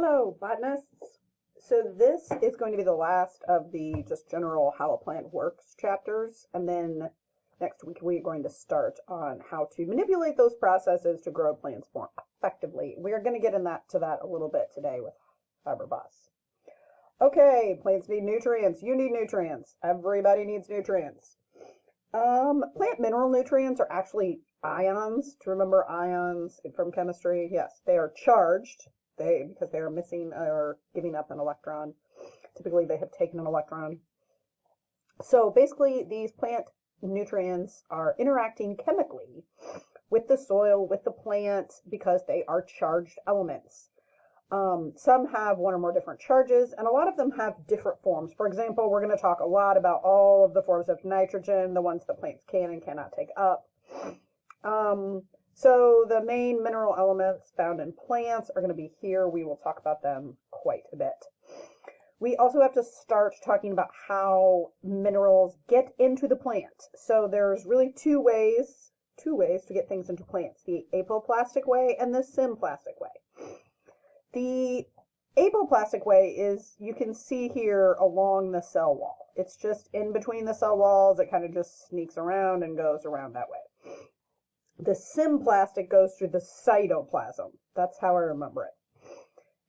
Hello, botanists. So this is going to be the last of the just general how a plant works chapters, and then next week we're going to start on how to manipulate those processes to grow plants more effectively. We are going to get to that a little bit today with Fibroboss. Okay, plants need nutrients. You need nutrients. Everybody needs nutrients. Plant mineral nutrients are actually ions. To remember ions from chemistry, yes, they are charged. Because they are missing or giving up an electron. Typically, they have taken an electron. So basically, these plant nutrients are interacting chemically with the soil, with the plant, because they are charged elements. Some have one or more different charges, and a lot of them have different forms. For example, we're going to talk a lot about all of the forms of nitrogen, the ones that plants can and cannot take up. So the main mineral elements found in plants are going to be here. We will talk about them quite a bit. We also have to start talking about how minerals get into the plant. So there's really two ways to get things into plants, the apoplastic way and the symplastic way. The apoplastic way is, you can see here along the cell wall. It's just in between the cell walls. It kind of just sneaks around and goes around that way. The symplastic goes through the cytoplasm. That's how I remember it.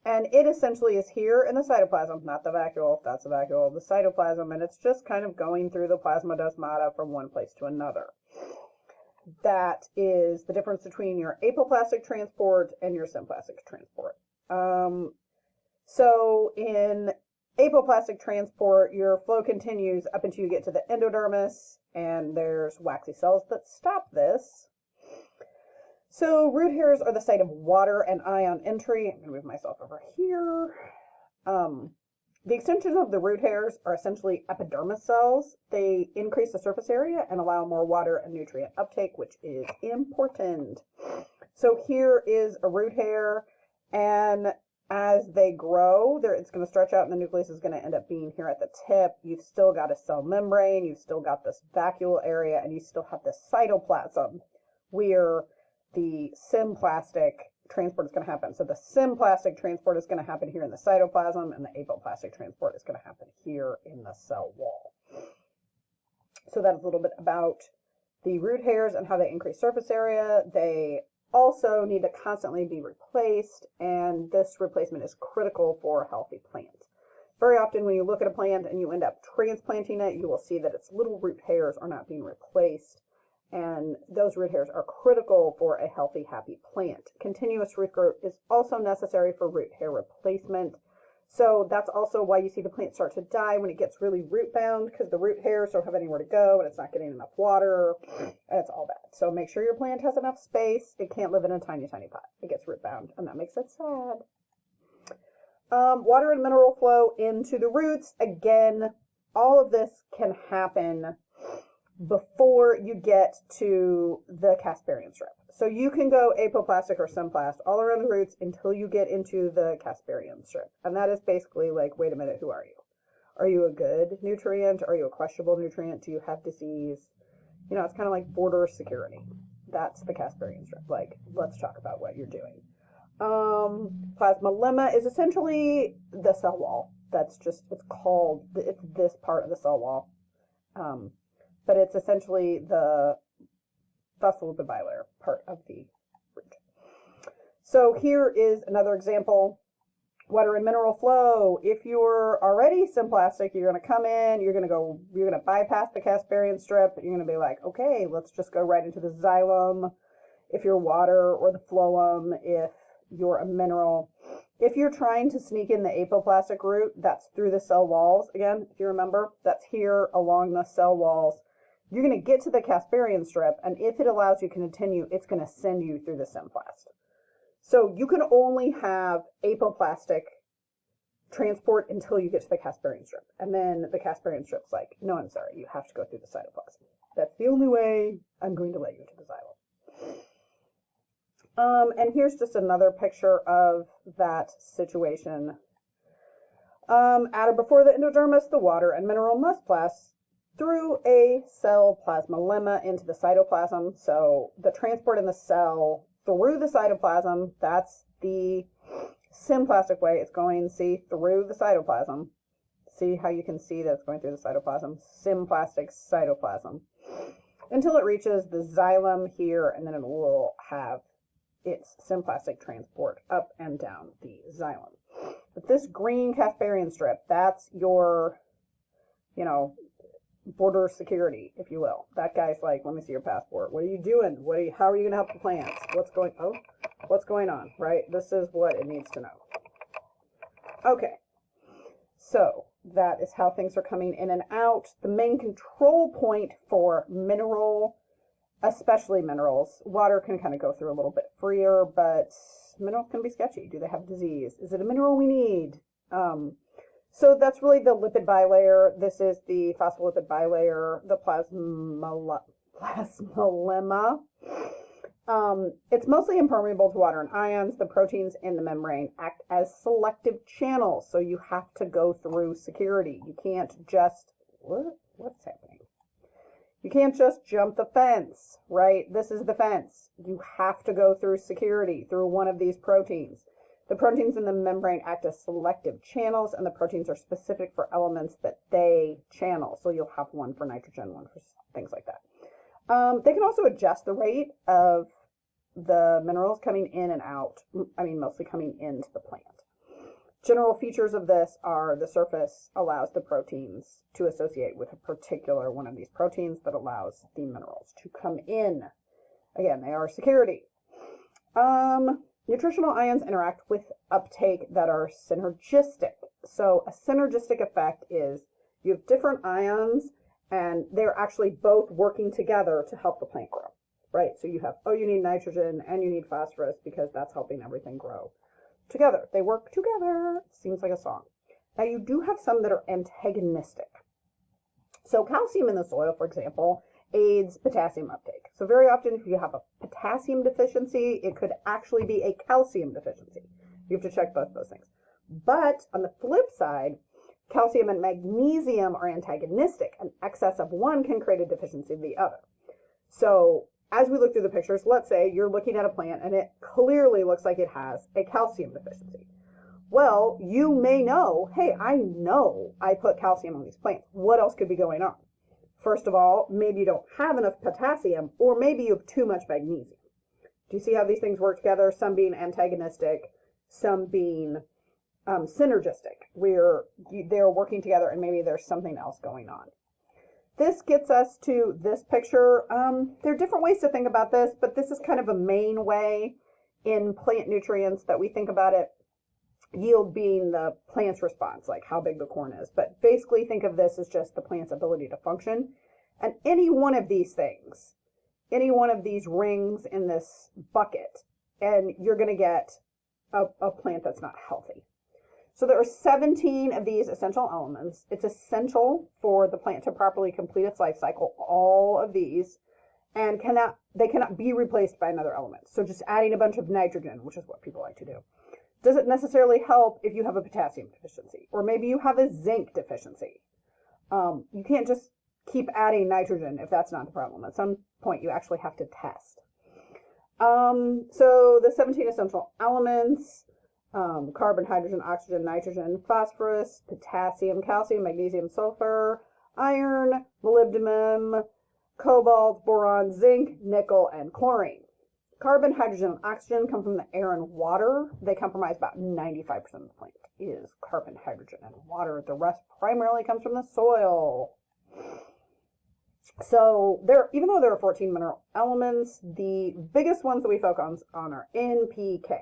And it essentially is here in the cytoplasm, not the vacuole, that's the vacuole, the cytoplasm, and it's just kind of going through the plasmodesmata from one place to another. That is the difference between your apoplastic transport and your symplastic transport. So in apoplastic transport, your flow continues up until you get to the endodermis, and there's waxy cells that stop this. So root hairs are the site of water and ion entry. I'm going to move myself over here. The extensions of the root hairs are essentially epidermis cells. They increase the surface area and allow more water and nutrient uptake, which is important. So here is a root hair, and as they grow, it's going to stretch out and the nucleus is going to end up being here at the tip. You've still got a cell membrane, you've still got this vacuole area, and you still have the cytoplasm where the symplastic transport is going to happen. So the symplastic transport is going to happen here in the cytoplasm, and the apoplastic transport is going to happen here in the cell wall. So that's a little bit about the root hairs and how they increase surface area. They also need to constantly be replaced, and this replacement is critical for a healthy plant. Very often when you look at a plant and you end up transplanting it, you will see that its little root hairs are not being replaced. And those root hairs are critical for a healthy, happy plant. Continuous root growth is also necessary for root hair replacement. So that's also why you see the plant start to die when it gets really root bound, because the root hairs don't have anywhere to go and it's not getting enough water, and it's all bad. So make sure your plant has enough space. It can't live in a tiny, tiny pot. It gets root bound, and that makes it sad. Water and mineral flow into the roots. Again, all of this can happen before you get to the Casparian strip. So you can go apoplastic or symplast all around the roots until you get into the Casparian strip. And that is basically like, wait a minute, who are you? Are you a good nutrient? Are you a questionable nutrient? Do you have disease? You know, it's kind of like border security. That's the Casparian strip. Like, let's talk about what you're doing. Plasmalemma is essentially the cell wall. It's this part of the cell wall. But it's essentially the phospholipid bilayer part of the root. So here is another example. Water and mineral flow. If you're already symplastic, you're going to come in, you're going to bypass the Casparian strip, you're going to be like, okay, let's just go right into the xylem. If you're water, or the phloem, if you're a mineral. If you're trying to sneak in the apoplastic route, that's through the cell walls. Again, if you remember, that's here along the cell walls. You're going to get to the Casparian strip, and if it allows you to continue, it's going to send you through the symplast. So you can only have apoplastic transport until you get to the Casparian strip. And then the Casparian strip's like, no, I'm sorry, you have to go through the cytoplasm. That's the only way I'm going to let you into the xylem. And here's just another picture of that situation. At or before the endodermis, the water and mineral must pass through a cell plasmalemma into the cytoplasm. So the transport in the cell through the cytoplasm, that's the symplastic way. It's going, see, through the cytoplasm. See how you can see that it's going through the cytoplasm? Symplastic cytoplasm. Until it reaches the xylem here, and then it will have its symplastic transport up and down the xylem. But this green Casparian strip, that's your, you know, border security, if you will. That guy's like, let me see your passport. What are you doing? How are you going to help the plants? What's going on, right? This is what it needs to know. Okay, so that is how things are coming in and out. The main control point for mineral, especially minerals, water can kind of go through a little bit freer, but minerals can be sketchy. Do they have disease? Is it a mineral we need? So that's really the lipid bilayer. This is the phospholipid bilayer, the plasmalemma. It's mostly impermeable to water and ions. The proteins in the membrane act as selective channels, so you have to go through security. You can't just, what's happening? You can't just jump the fence, right? This is the fence. You have to go through security, through one of these proteins. The proteins in the membrane act as selective channels, and the proteins are specific for elements that they channel. So you'll have one for nitrogen, one for things like that. They can also adjust the rate of the minerals coming in and out. I mean, mostly coming into the plant. General features of this are the surface allows the proteins to associate with a particular one of these proteins that allows the minerals to come in. Again, they are security. Nutritional ions interact with uptake that are synergistic. So a synergistic effect is you have different ions and they're actually both working together to help the plant grow, right? So you have, you need nitrogen and you need phosphorus because that's helping everything grow together. They work together. Seems like a song. Now you do have some that are antagonistic. So calcium in the soil, for example, aids potassium uptake. So very often if you have a potassium deficiency, it could actually be a calcium deficiency. You have to check both those things. But on the flip side, calcium and magnesium are antagonistic. An excess of one can create a deficiency of the other. So as we look through the pictures, let's say you're looking at a plant and it clearly looks like it has a calcium deficiency. Well, you may know, hey, I know I put calcium on these plants. What else could be going on? First of all, maybe you don't have enough potassium, or maybe you have too much magnesium. Do you see how these things work together? Some being antagonistic, some being synergistic, where they're working together and maybe there's something else going on. This gets us to this picture. There are different ways to think about this, but this is kind of a main way in plant nutrients that we think about it. Yield being the plant's response, like how big the corn is. But basically think of this as just the plant's ability to function. And any one of these things, any one of these rings in this bucket, and you're going to get a plant that's not healthy. So there are 17 of these essential elements. It's essential for the plant to properly complete its life cycle, all of these, and they cannot be replaced by another element. So just adding a bunch of nitrogen, which is what people like to do, doesn't necessarily help if you have a potassium deficiency, or maybe you have a zinc deficiency. You can't just keep adding nitrogen if that's not the problem. At some point, you actually have to test. So the 17 essential elements, carbon, hydrogen, oxygen, nitrogen, phosphorus, potassium, calcium, magnesium, sulfur, iron, molybdenum, cobalt, boron, zinc, nickel, and chlorine. Carbon, hydrogen, and oxygen come from the air and water. They comprise about 95% of the plant is carbon, hydrogen, and water. The rest primarily comes from the soil. So even though there are 14 mineral elements, the biggest ones that we focus on are NPK.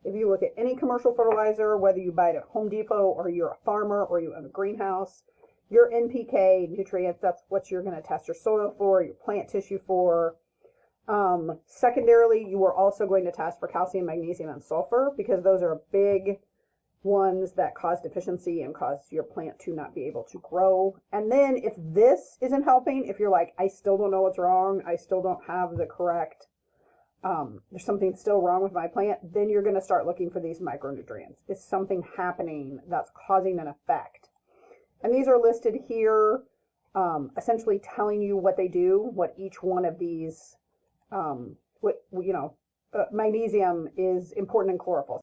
If you look at any commercial fertilizer, whether you buy it at Home Depot or you're a farmer or you own a greenhouse, your NPK nutrients, that's what you're going to test your soil for, your plant tissue for. Secondarily, you are also going to test for calcium, magnesium, and sulfur because those are big ones that cause deficiency and cause your plant to not be able to grow. And then if this isn't helping, if you're like, I still don't know what's wrong, I still don't have the correct, there's something still wrong with my plant, then you're going to start looking for these micronutrients. Is something happening that's causing an effect? And these are listed here, essentially telling you what they do, what each one of these magnesium is important in chlorophyll.